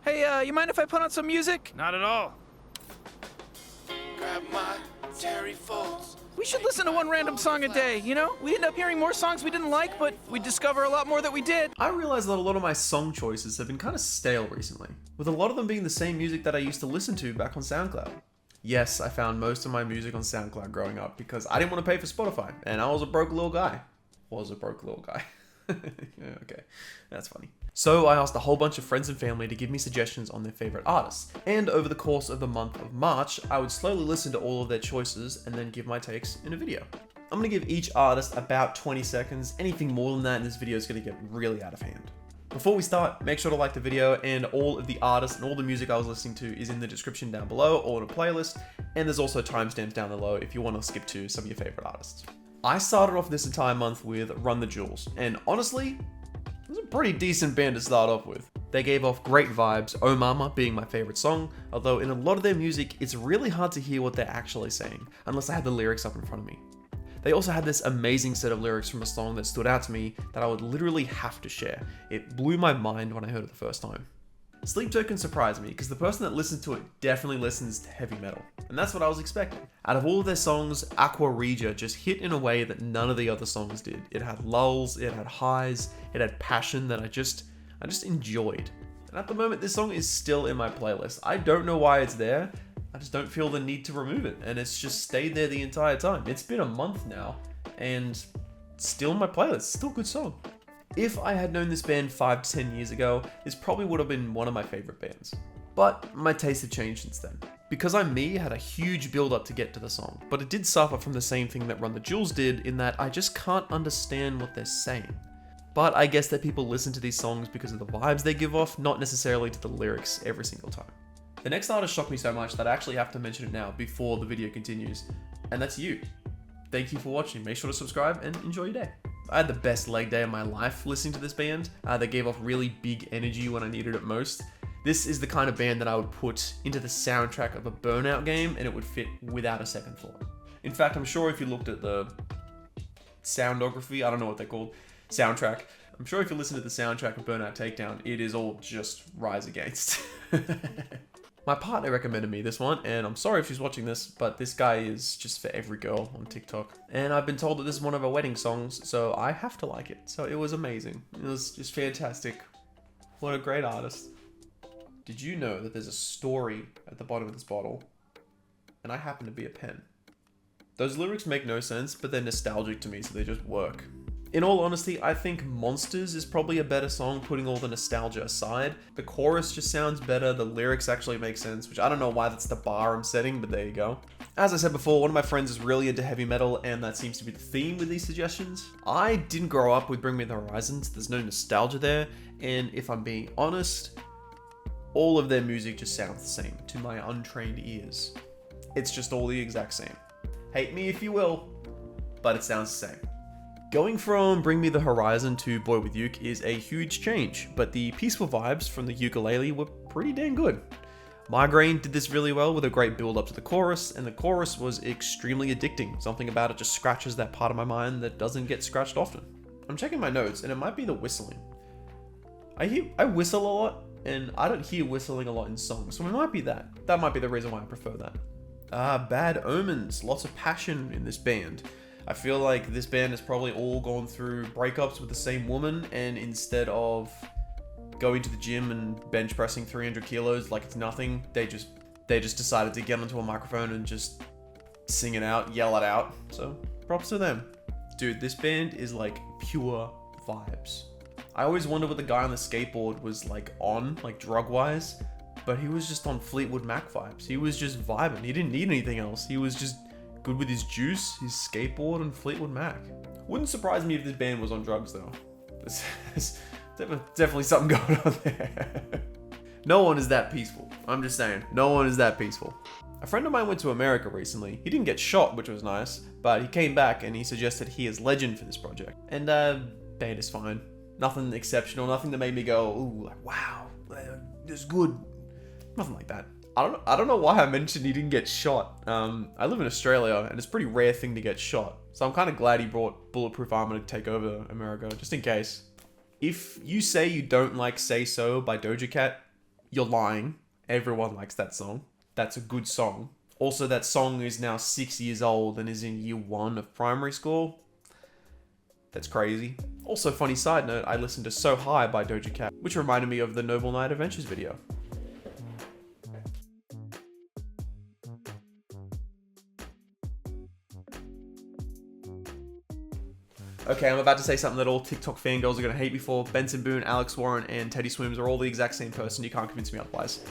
Hey, you mind if I put on some music? Not at all. Grab my Terry Folds. We should listen to one random song a day, you know? We end up hearing more songs we didn't like, but we discover a lot more that we did. I realize that a lot of my song choices have been kind of stale recently, with a lot of them being the same music that I used to listen to back on SoundCloud. Yes, I found most of my music on SoundCloud growing up because I didn't want to pay for Spotify, and I was a broke little guy. Okay, that's funny. So I asked a whole bunch of friends and family to give me suggestions on their favorite artists, and over the course of the month of March, I would slowly listen to all of their choices and then give my takes in a video. I'm gonna give each artist about 20 seconds. Anything more than that, and this video is gonna get really out of hand. Before we start, make sure to like the video, and all of the artists and all the music I was listening to is in the description down below or in a playlist, and there's also timestamps down below if you want to skip to some of your favorite artists. I started off this entire month with Run the Jewels, and honestly, it was a pretty decent band to start off with. They gave off great vibes, Oh Mama being my favorite song, although in a lot of their music, it's really hard to hear what they're actually saying, unless I had the lyrics up in front of me. They also had this amazing set of lyrics from a song that stood out to me that I would literally have to share. It blew my mind when I heard it the first time. Sleep Token surprised me because the person that listens to it definitely listens to heavy metal, and that's what I was expecting. Out of all of their songs, Aqua Regia just hit in a way that none of the other songs did. It had lulls, it had highs, it had passion that I just enjoyed. And at the moment, this song is still in my playlist. I don't know why it's there, I just don't feel the need to remove it, and it's just stayed there the entire time. It's been a month now, and still in my playlist, still a good song. If I had known this band 5 to 10 years ago, this probably would have been one of my favorite bands. But my taste had changed since then. Because I'm Me had a huge build up to get to the song, but it did suffer from the same thing that Run the Jewels did in that I just can't understand what they're saying. But I guess that people listen to these songs because of the vibes they give off, not necessarily to the lyrics every single time. The next artist shocked me so much that I actually have to mention it now before the video continues, and that's you. Thank you for watching, make sure to subscribe and enjoy your day. I had the best leg day of my life listening to this band. They gave off really big energy when I needed it most. This is the kind of band that I would put into the soundtrack of a Burnout game, and it would fit without a second thought. In fact, I'm sure if you looked at the soundography, I don't know what they're called, soundtrack, I'm sure if you listen to the soundtrack of Burnout Takedown, it is all just Rise Against. My partner recommended me this one, and I'm sorry if she's watching this, but this guy is just for every girl on TikTok. And I've been told that this is one of her wedding songs, so I have to like it. So it was amazing. It was just fantastic. What a great artist. Did you know that there's a story at the bottom of this bottle? And I happen to be a pen. Those lyrics make no sense, but they're nostalgic to me, so they just work. In all honesty, I think Monsters is probably a better song, putting all the nostalgia aside. The chorus just sounds better, the lyrics actually make sense, which I don't know why that's the bar I'm setting, but there you go. As I said before, one of my friends is really into heavy metal, and that seems to be the theme with these suggestions. I didn't grow up with Bring Me the Horizon, so there's no nostalgia there, and if I'm being honest, all of their music just sounds the same to my untrained ears. It's just all the exact same. Hate me if you will, but it sounds the same. Going from Bring Me the Horizon to BoywithUke is a huge change, but the peaceful vibes from the ukulele were pretty dang good. Migraine did this really well with a great build up to the chorus, and the chorus was extremely addicting. Something about it just scratches that part of my mind that doesn't get scratched often. I'm checking my notes, and it might be the whistling. I whistle a lot, and I don't hear whistling a lot in songs, so it might be that. That might be the reason why I prefer that. Bad Omens, lots of passion in this band. I feel like this band has probably all gone through breakups with the same woman, and instead of going to the gym and bench pressing 300 kilos like it's nothing, they just decided to get onto a microphone and just sing it out, yell it out. So props to them. Dude, this band is like pure vibes. I always wondered what the guy on the skateboard was like on, like drug-wise, but he was just on Fleetwood Mac vibes. He was just vibing. He didn't need anything else. He was just good with his juice, his skateboard, and Fleetwood Mac. Wouldn't surprise me if this band was on drugs though. There's definitely something going on there. No one is that peaceful. I'm just saying, no one is that peaceful. A friend of mine went to America recently. He didn't get shot, which was nice, but he came back and he suggested he is legend for this project. And band is fine. Nothing exceptional, nothing that made me go, ooh, like, wow, this is good. Nothing like that. I don't know why I mentioned he didn't get shot. I live in Australia, and it's a pretty rare thing to get shot. So I'm kind of glad he brought Bulletproof Armor to take over America, just in case. If you say you don't like Say So by Doja Cat, you're lying. Everyone likes that song. That's a good song. Also, that song is now 6 years old and is in year 1 of primary school. That's crazy. Also, funny side note, I listened to So High by Doja Cat, which reminded me of the Noble Night Adventures video. Okay, I'm about to say something that all TikTok fangirls are going to hate me for. Benson, Boone, Alex Warren, and Teddy Swims are all the exact same person. You can't convince me otherwise.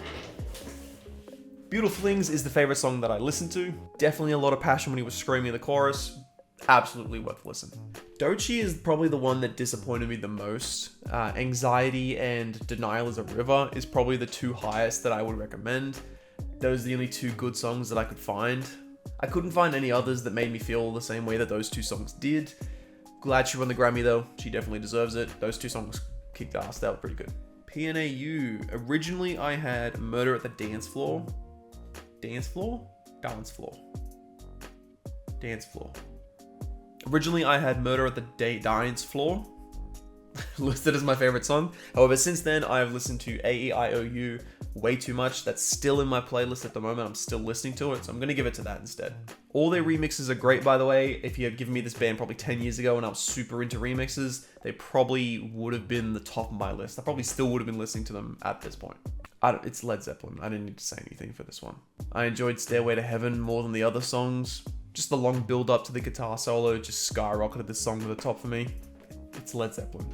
Beautiful Things is the favorite song that I listened to. Definitely a lot of passion when he was screaming in the chorus. Absolutely worth a listen. Doechii is probably the one that disappointed me the most. Anxiety and Denial is a River is probably the 2 highest that I would recommend. Those are the only 2 good songs that I could find. I couldn't find any others that made me feel the same way that those 2 songs did. Glad she won the Grammy though. She definitely deserves it. Those 2 songs kicked ass. They were pretty good. PNAU. Originally I had Murder at the Dance Floor. Dance Floor? Dance Floor. Dance Floor. Originally I had Murder at the Dance Floor listed as my favorite song. However, since then I've listened to AEIOU way too much. That's still in my playlist at the moment. I'm still listening to it, so I'm gonna give it to that instead. All their remixes are great, by the way. If you had given me this band probably 10 years ago and I was super into remixes, they probably would have been the top of my list. I probably still would have been listening to them at this point. It's Led Zepplin. I didn't need to say anything for this one. I enjoyed Stairway to Heaven more than the other songs. Just the long build up to the guitar solo just skyrocketed this song to the top for me. It's Led Zeppelin.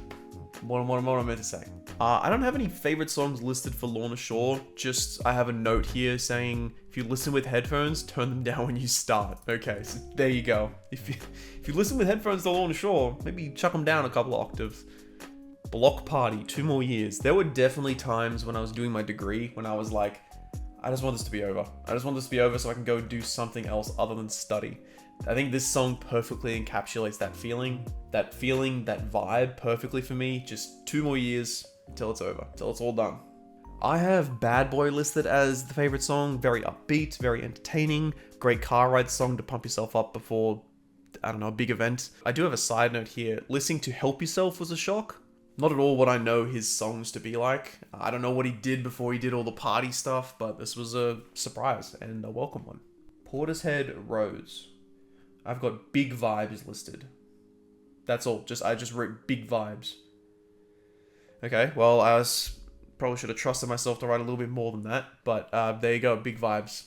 What am I meant to say? I don't have any favorite songs listed for Lorna Shore. Just I have a note here saying if you listen with headphones, turn them down when you start. Okay, so there you go. If you listen with headphones to Lorna Shore, maybe chuck them down a couple of octaves. Block Party, 2 more years. There were definitely times when I was doing my degree when I was like, I just want this to be over. I just want this to be over so I can go do something else other than study. I think this song perfectly encapsulates that feeling, that vibe perfectly for me. Just 2 more years till it's over, till it's all done. I have Bad Boy listed as the favorite song. Very upbeat, very entertaining, great car ride song to pump yourself up before, I don't know, a big event. I do have a side note here. Listening to Help Yourself was a shock. Not at all what I know his songs to be like. I don't know what he did before he did all the party stuff, but this was a surprise and a welcome one. Portishead Rose. I've got Big Vibes listed. That's all. I just wrote Big Vibes. Okay, well, probably should have trusted myself to write a little bit more than that, but there you go, Big Vibes.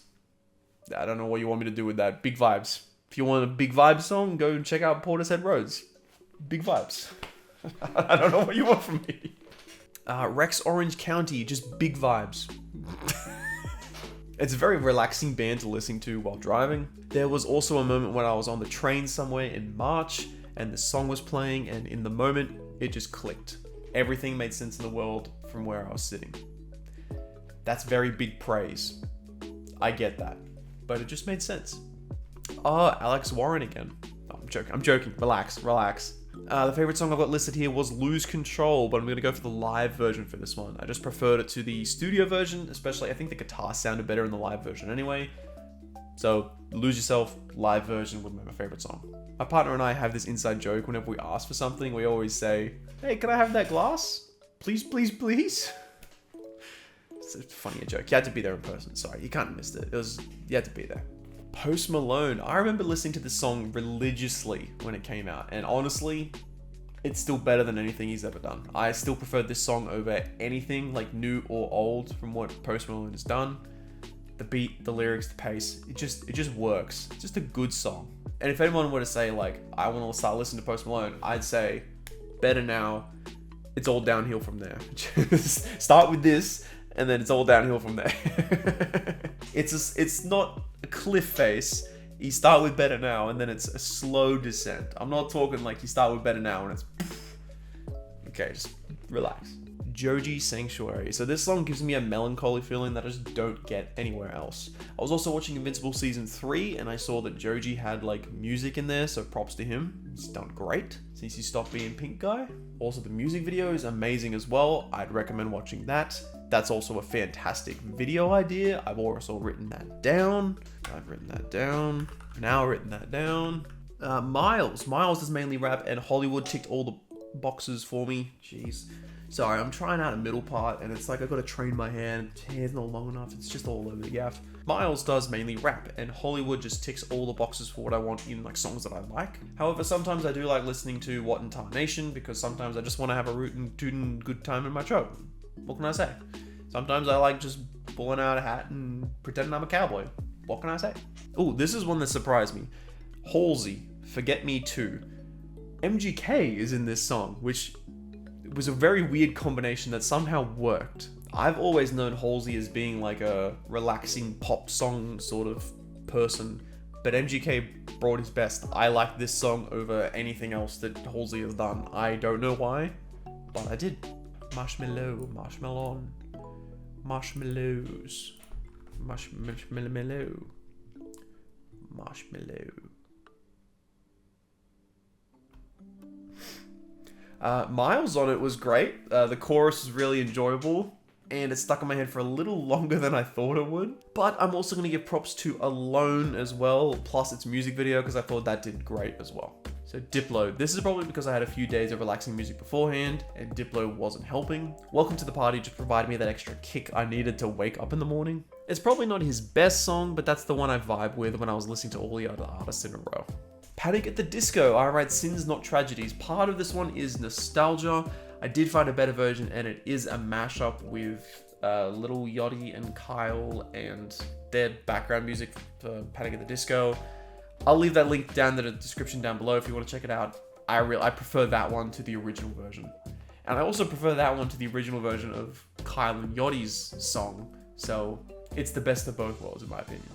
I don't know what you want me to do with that. Big Vibes. If you want a Big Vibes song, go and check out Portishead Rose. Big Vibes. I don't know what you want from me. Rex Orange County, just Big Vibes. It's a very relaxing band to listen to while driving. There was also a moment when I was on the train somewhere in March and the song was playing, and in the moment, it just clicked. Everything made sense in the world from where I was sitting. That's very big praise. I get that. But it just made sense. Alex Warren again. Oh, I'm joking. Relax. The favorite song I've got listed here was Lose Control, but I'm going to go for the live version for this one. I just preferred it to the studio version, especially I think the guitar sounded better in the live version anyway. So, Lose Yourself, live version would be my favorite song. My partner and I have this inside joke whenever we ask for something. We always say, hey, can I have that glass? Please, please, please. It's a funny joke. You had to be there in person. Sorry, you can't have missed it. You had to be there. Post Malone. I remember listening to this song religiously when it came out, and honestly, it's still better than anything he's ever done. I still prefer this song over anything like new or old from what Post Malone has done. The beat, the lyrics, the pace, it just works. It's just a good song. And if anyone were to say like, I want to start listening to Post Malone, I'd say, better now. It's all downhill from there. Just start with this, and then it's all downhill from there. It's not a cliff face. You start with Better Now, and then it's a slow descent. I'm not talking like you start with Better Now, and it's... Okay, just relax. Joji Sanctuary. So this song gives me a melancholy feeling that I just don't get anywhere else. I was also watching Invincible Season 3, and I saw that Joji had like music in there, so props to him. He's done great since he stopped being Pink Guy. Also, the music video is amazing as well. I'd recommend watching that. That's also a fantastic video idea. I've also written that down. Now written that down. Miles. Miles is mainly rap, and Hollywood ticked all the boxes for me. Jeez. Sorry, I'm trying out a middle part, and it's like I've got to train my hand's not long enough. It's just all over the gaff. Miles does mainly rap, and Hollywood just ticks all the boxes for what I want in like songs that I like. However, sometimes I do like listening to What in Tarnation, because sometimes I just want to have a rootin' good time in my throat. What can I say? Sometimes I like just pulling out a hat and pretending I'm a cowboy. What can I say? Oh, this is one that surprised me. Halsey, Forget Me Too. MGK is in this song, which was a very weird combination that somehow worked. I've always known Halsey as being like a relaxing pop song sort of person, but MGK brought his best. I like this song over anything else that Halsey has done. I don't know why, but I did. Marshmello, Marshmelon, Marshmallows, Marshmallow, Marshmallow. Miles on it was great. The chorus was really enjoyable, and it stuck in my head for a little longer than I thought it would. But I'm also going to give props to Alone as well, plus its music video, because I thought that did great as well. So Diplo, this is probably because I had a few days of relaxing music beforehand, and Diplo wasn't helping. Welcome to the Party just provided me that extra kick I needed to wake up in the morning. It's probably not his best song, but that's the one I vibe with when I was listening to all the other artists in a row. Panic at the Disco, I write Sins Not Tragedies. Part of this one is nostalgia. I did find a better version, and it is a mashup with Lil Yachty and Kyle and their background music for Panic at the Disco. I'll leave that link down in the description down below if you want to check it out. I prefer that one to the original version. And I also prefer that one to the original version of Kyle and Yachty's song. So it's the best of both worlds in my opinion.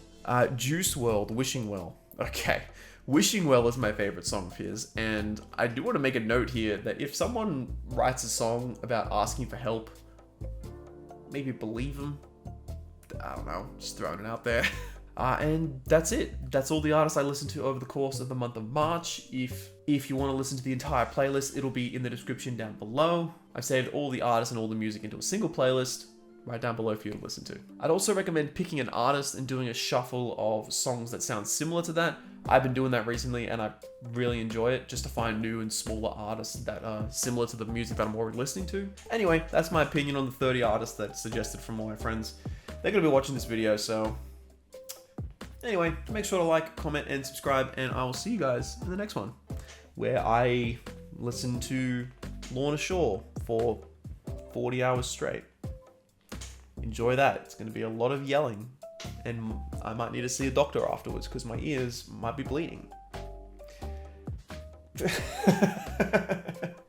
Juice WRLD, Wishing Well. Okay. Wishing Well is my favorite song of his, and I do want to make a note here that if someone writes a song about asking for help, maybe believe them. I don't know, just throwing it out there. And that's it. That's all the artists I listened to over the course of the month of March. If you want to listen to the entire playlist, it'll be in the description down below. I've saved all the artists and all the music into a single playlist right down below for you to listen to. I'd also recommend picking an artist and doing a shuffle of songs that sound similar to that. I've been doing that recently, and I really enjoy it, just to find new and smaller artists that are similar to the music that I'm already listening to. Anyway, that's my opinion on the 30 artists that suggested from all my friends. They're going to be watching this video, so anyway, make sure to like, comment, and subscribe, and I will see you guys in the next one, where I listen to Lorna Shore for 40 hours straight. Enjoy that. It's going to be a lot of yelling, and I might need to see a doctor afterwards because my ears might be bleeding.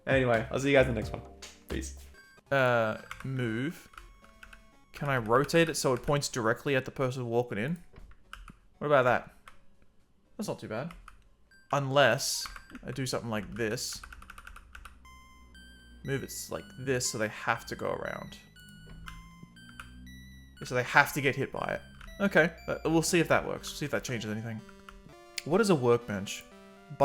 Anyway, I'll see you guys in the next one. Peace. Move. Can I rotate it so it points directly at the person walking in? What about that? That's not too bad. Unless I do something like this. Move it like this so they have to go around. So they have to get hit by it. Okay, we'll see if that works. See if that changes anything. What is a workbench?